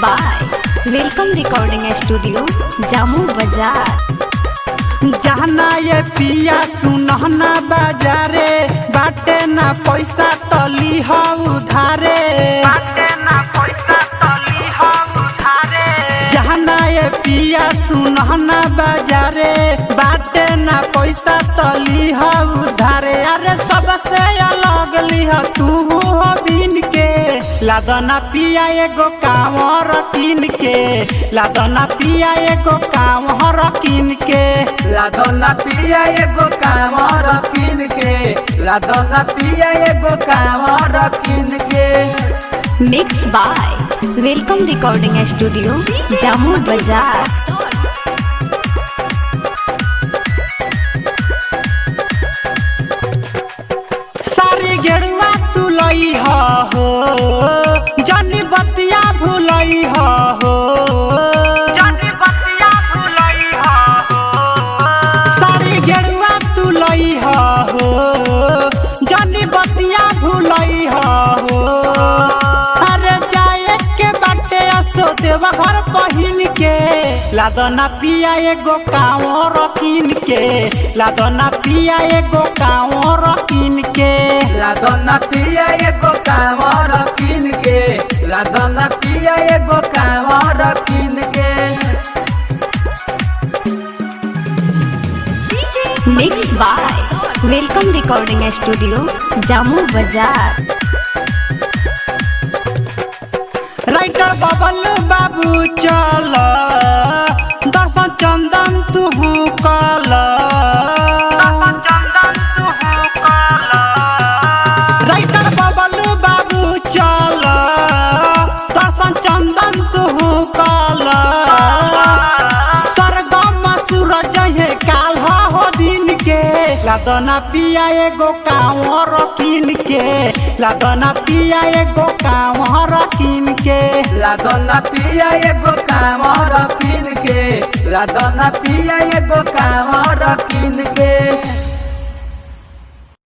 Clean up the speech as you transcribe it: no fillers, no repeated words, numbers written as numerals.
By welcome recording studio Jamu बाजार। जहना ये पिया सुनहना बाजारे बाटे ना पैसा तली हो उधारे, बाटे ना पैसा तली हो उधारे। जहना ये पिया सुनहना बाजारे बाटे ना पैसा तली हो उधारे। अरे सबसे अलग लिह तू हो बिन के लादना पिया एगो कांवर किन के, लादना पिया एगो कांवर किन के, लादना पिया एगो कांवर किन के, लादना पिया एगो कांवर किन के। Mix by welcome recording studio Jamu बाजार। सारी गेरुआ तू लई हो जनी बतिया भूलई हो, जनी बतिया भूलई हो। सारी गेरुआ तू लई हो जनी बतिया भूलई हो। अरे जाए के बाटे असो देवा घर पहिन के लादना पिया एगो कांवर किन के, लादना पिया एगो कांवर किन के, लादना पिया एगो कांवर किन के, लादना पिया एगो कांवर किन के। Mix by welcome recording studio Jamu बाजार। राइटर बबल बाबू चल दर्शन चंदन तू कल, राइटर बबल बाबू चल दर्शन चंदन तू कल। सरगम सूरज है काल हो दिन के लादना पिया एगो कांवर किन के, लादना पिया एगो कांवर किन के, लादना पिया एगो कांवर किन के, लादना पिया एगो कांवर किन के।